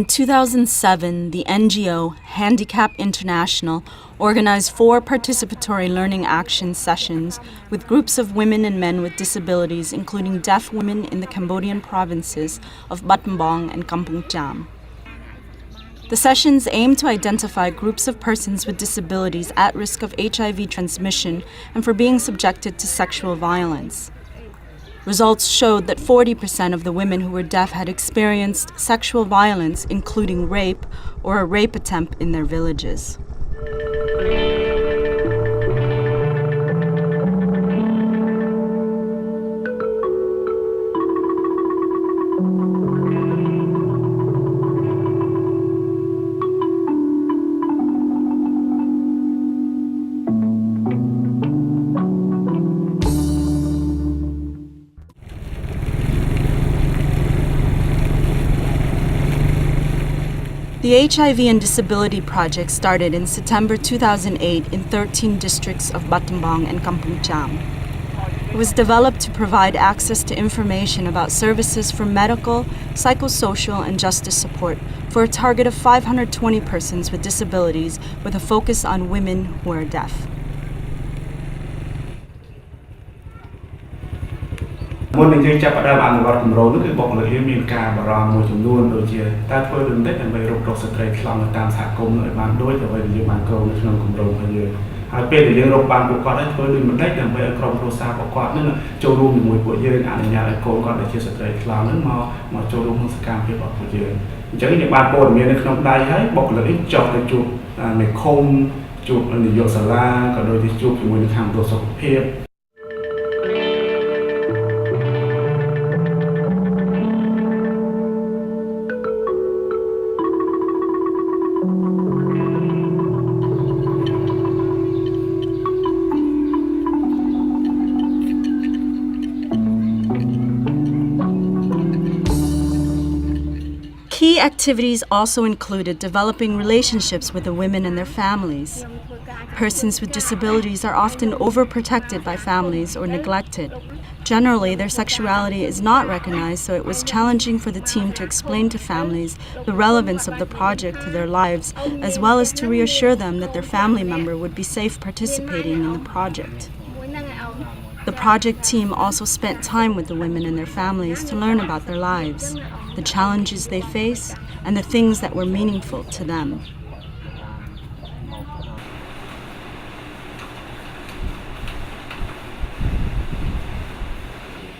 In 2007, the NGO Handicap International organized 4 participatory learning action sessions with groups of women and men with disabilities, including deaf women in the Cambodian provinces of Battambang and Kampong Cham. The sessions aim to identify groups of persons with disabilities at risk of HIV transmission and for being subjected to sexual violence. Results showed that 40% of the women who were deaf had experienced sexual violence, including rape or a rape attempt in their villages. The HIV and Disability Project started in September 2008 in 13 districts of Battambang and Kampong Cham. It was developed to provide access to information about services for medical, psychosocial, and justice support for a target of 520 persons with disabilities with a focus on women who are deaf. Một mình chơi chắp ở đây bạn gọi cùng rồi cái bọc là hiếm miền cả và ra một chủng luôn đôi chia ta thôi đừng đấy là về rục rục straight làm tam sát công nội bạn đối rồi về như bạn câu nó không cùng rồi bây giờ hai bên thì liên rục bạn của con đấy thôi đừng mình đấy là về trong pro sa của con nên là châu luôn mùi của dưa anh nhà lại con để chia straight làm nước mà châu luôn không scam cái bọc của dưa chẳng như bạn bồn miền nó không đai hết bọc là ít chọc để chụp này không chụp là nhiều sả la còn đôi thì chụp thì mùi hàng đồ sọc phê. Key activities also included developing relationships with the women and their families. Persons with disabilities are often overprotected by families or neglected. Generally, their sexuality is not recognized, so it was challenging for the team to explain to families the relevance of the project to their lives, as well as to reassure them that their family member would be safe participating in the project. The project team also spent time with the women and their families to learn about their lives, the challenges they face, and the things that were meaningful to them.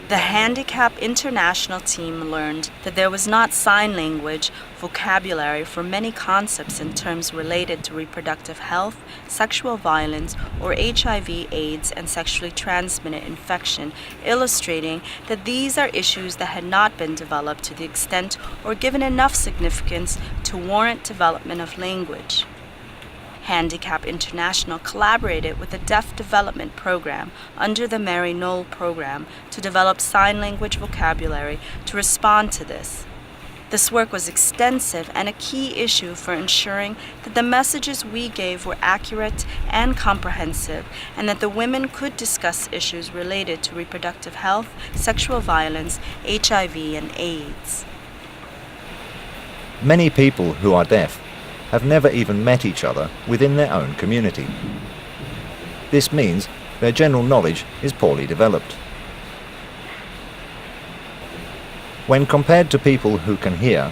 The Handicap International team learned that there was not sign language vocabulary for many concepts and terms related to reproductive health, sexual violence, or HIV/AIDS and sexually transmitted infection, illustrating that these are issues that had not been developed to the extent or given enough significance to warrant development of language. Handicap International collaborated with the Deaf Development Program under the Mary Knoll program to develop sign language vocabulary to respond to this. This work was extensive and a key issue for ensuring that the messages we gave were accurate and comprehensive, and that the women could discuss issues related to reproductive health, sexual violence, HIV, and AIDS. Many people who are deaf have never even met each other within their own community. This means their general knowledge is poorly developed. When compared to people who can hear,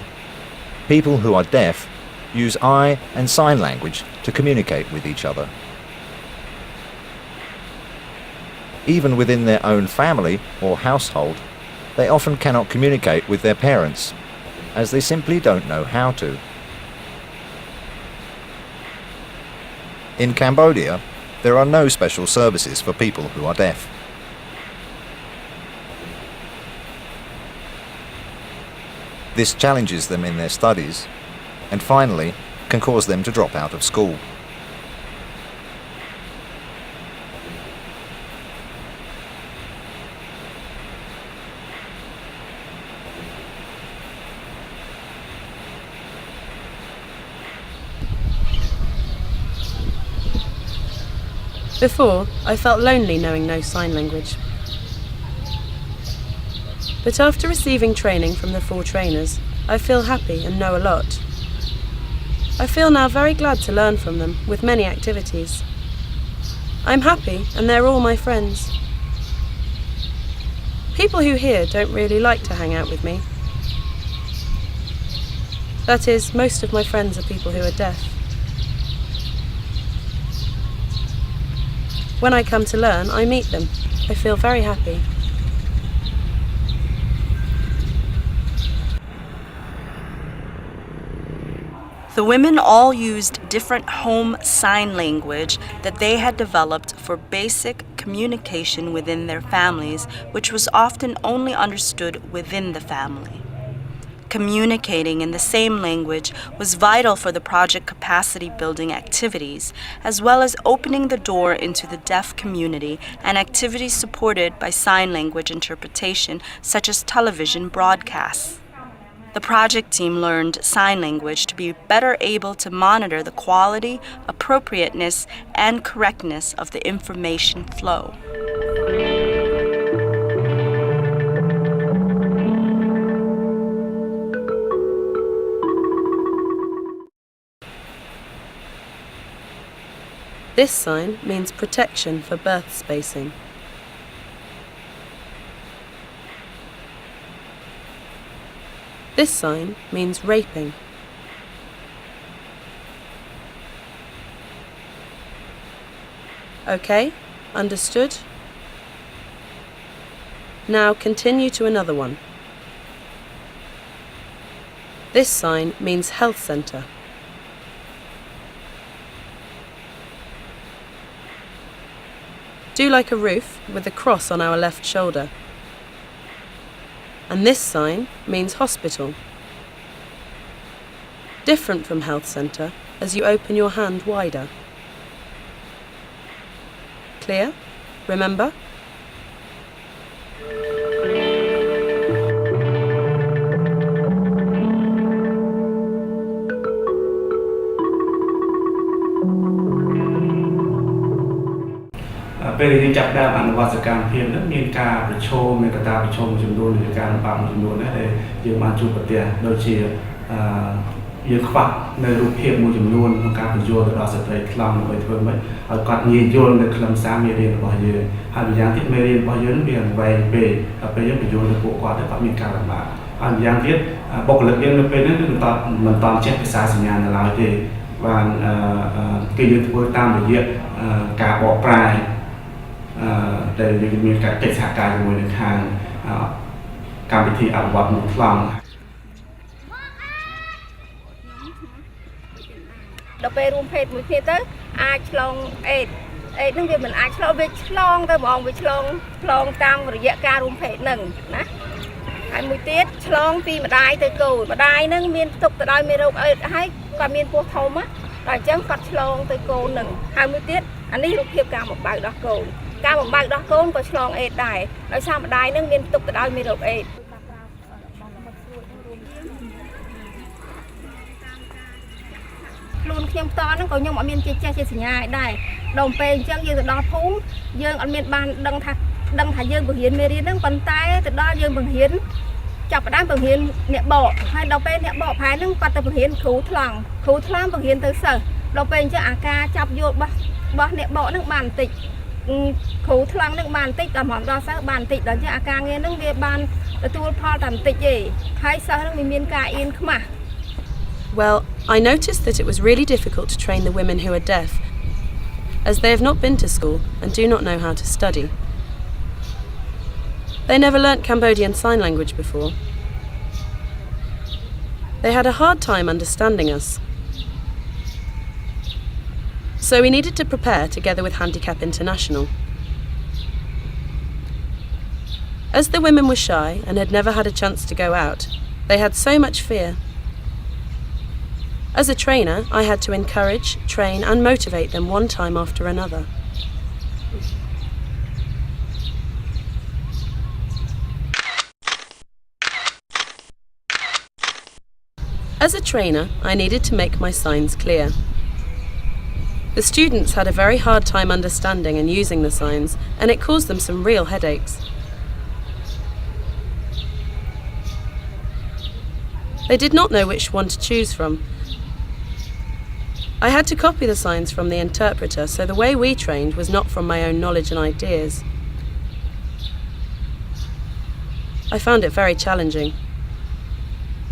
people who are deaf use eye and sign language to communicate with each other. Even within their own family or household, they often cannot communicate with their parents, as they simply don't know how to. In Cambodia, there are no special services for people who are deaf. This challenges them in their studies, and finally can cause them to drop out of school. Before, I felt lonely knowing no sign language. But after receiving training from the 4 trainers, I feel happy and know a lot. I feel now very glad to learn from them with many activities. I'm happy and they're all my friends. People who hear don't really like to hang out with me. That is, most of my friends are people who are deaf. When I come to learn, I meet them. I feel very happy. The women all used different home sign language that they had developed for basic communication within their families, which was often only understood within the family. Communicating in the same language was vital for the project capacity building activities, as well as opening the door into the deaf community and activities supported by sign language interpretation, such as television broadcasts. The project team learned sign language to be better able to monitor the quality, appropriateness, and correctness of the information flow. This sign means protection for birth spacing. This sign means raping. Okay, understood? Now continue to another one. This sign means health centre. Do like a roof with a cross on our left shoulder. And this sign means hospital. Different from health centre, as you open your hand wider. Clear? Remember?ពេលយើងចាប់ដើមអនុវត្តសកម្មភាពនេះមានការប្រឈមមានកត្តាប្រឈមចំនួននៃការលំបាកមួយចំនួនដែរដែលយើងបានជួបប្រទះដូចជាយើងខ្វះនៅរូបភាពមួយចំនួនក្នុងការបញ្យល់ទៅដល់ស្ត្រីថ្លង់ដើម្បីធ្វើម៉េចឲ្យគាត់ងាយយល់នៅខ្លឹមសារមេរៀនរបស់យើងហើយម្យ៉ាងទៀតមេរៀនរបស់យើងវាវែងពេកដល់ពេលយើងបញ្យល់ទៅពួកគាត់ទៅគាត់មានការលំបាកហើយម្យ៉ាងទៀតបុគ្គលិកយើងនៅពេលនេះគឺមិនតន់ចេះភាសាសញ្ញានៅឡើយទេបានគេយើងធ្វើតាមរយៈការបកប្រែដែលយើងមានការកិច្ចសហការជាមួយនឹងខាងកម្មវិធីអភិវឌ្ឍន៍ថ្លង់ដល់ពេលរួមភេទមួយគ្នាទៅអាចឆ្លងអេដហ្នឹងវាមិនអាចឆ្លងវាឆ្លងទៅហ្មងវាឆ្លងតាមរយៈការរួមភេទហ្នឹងណាហើយមួយទៀតឆ្លងពីម្ដាយទៅកូនម្ដាយហ្នឹងមានទុកទៅដោយមេរោគអេដហើយគាត់មានពោះធំណាដល់អញ្ចឹងគាត់ឆ្លងទៅកូនហ្នឹងហើយមួយទៀតអានេះរូបភាពការបំបៅដោះកូនការបំបៅដោះកូនក៏ឆ្លងអេដដែរដោយសារម្ដាយហ្នឹងមានទុកទៅដោយមេរោគអេដខ្លួនខ្ញុំតហ្នឹងក៏ខ្ញុំអត់មានចេះជាសញ្ញាដែរដល់ពេលអញ្ចឹងយើងទៅដល់ភូមិយើងអត់មានបានដឹងថាយើងបង្រៀនមេរៀនហ្នឹងប៉ុន្តែទៅដល់យើងបង្រៀនចាប់ផ្ដើមបង្រៀនអ្នកបកហើយដល់ពេលអ្នកបកប្រែហ្នឹងគាត់ទៅបង្រៀនគ្រូថ្លង់បង្រៀនទៅសិស្សដល់ពេលអញ្ចឹងអាការចាប់យល់របស់អ្នកបកហ្នឹងបានបន្តិចគ្រូថ្លង់ហ្នឹងបានបន្តិចដល់មកដល់សិស្សបានបន្តិចដល់អញ្ចឹងអាការងារហ្នឹងវាបានទទួលផលតែបន្តិចទេហើយសិស្សហ្នឹងវាមានការអៀនខ្មាស់ Well, I noticed that it was really difficult to train the women who are deaf, as they have not been to school and do not know how to study. They never learnt Cambodian Sign Language before. They had a hard time understanding us. So we needed to prepare together with Handicap International. As the women were shy and had never had a chance to go out, they had so much fear. As a trainer, I had to encourage, train and motivate them one time after another. As a trainer, I needed to make my signs clear. The students had a very hard time understanding and using the signs, and it caused them some real headaches. They did not know which one to choose from. I had to copy the signs from the interpreter, so the way we trained was not from my own knowledge and ideas. I found it very challenging.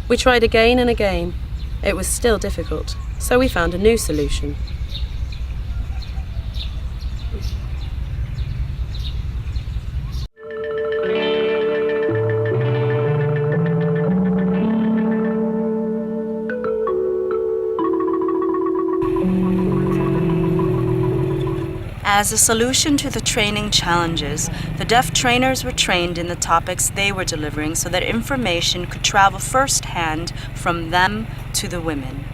We tried again and again. It was still difficult, so we found a new solution. As a solution to the training challenges, the deaf trainers were trained in the topics they were delivering so that information could travel firsthand from them to the women.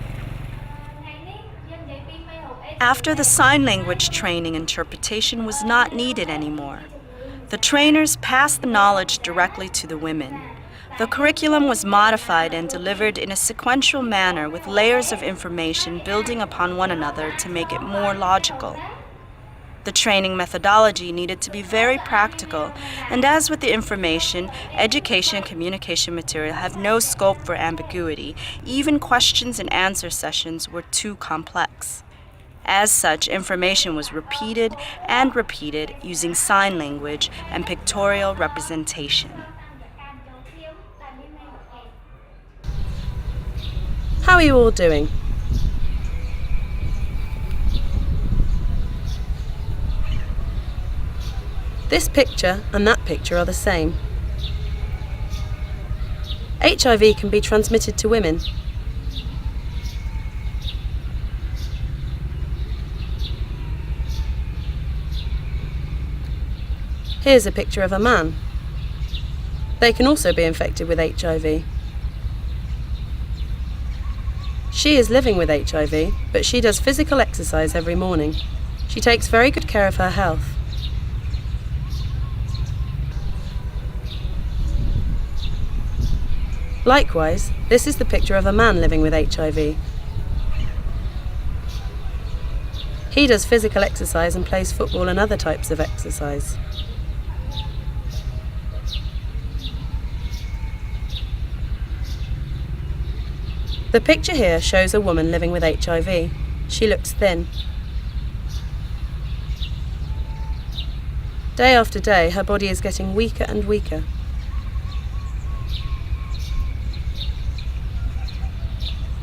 After the sign language training, interpretation was not needed anymore. The trainers passed the knowledge directly to the women. The curriculum was modified and delivered in a sequential manner with layers of information building upon one another to make it more logical. The training methodology needed to be very practical, and as with the information, education and communication material have no scope for ambiguity. Even questions and answer sessions were too complex. As such, information was repeated and repeated using sign language and pictorial representation. How are you all doing? This picture and that picture are the same. HIV can be transmitted to women. Here's a picture of a man. They can also be infected with HIV. She is living with HIV, but she does physical exercise every morning. She takes very good care of her health. Likewise, this is the picture of a man living with HIV. He does physical exercise and plays football and other types of exercise. The picture here shows a woman living with HIV. She looks thin. Day after day, her body is getting weaker and weaker.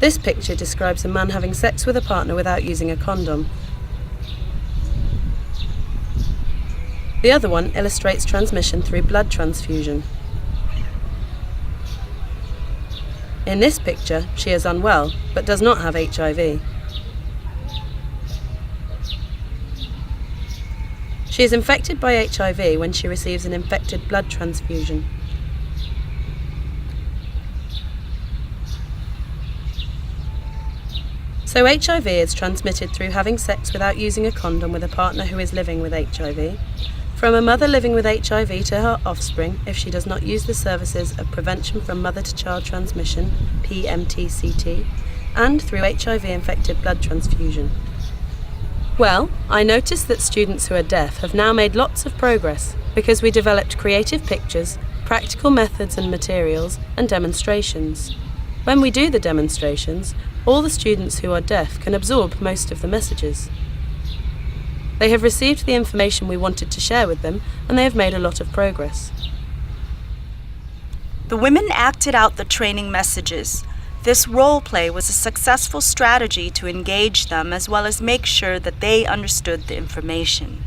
This picture describes a man having sex with a partner without using a condom. The other one illustrates transmission through blood transfusion. In this picture, she is unwell, but does not have HIV. She is infected by HIV when she receives an infected blood transfusion. So HIV is transmitted through having sex without using a condom with a partner who is living with HIV, from a mother living with HIV to her offspring if she does not use the services of Prevention from Mother-to-Child Transmission, PMTCT, and through HIV-infected blood transfusion. Well, I noticed that students who are deaf have now made lots of progress because we developed creative pictures, practical methods and materials, and demonstrations. When we do the demonstrations, all the students who are deaf can absorb most of the messages. They have received the information we wanted to share with them, and they have made a lot of progress. The women acted out the training messages. This role play was a successful strategy to engage them as well as make sure that they understood the information.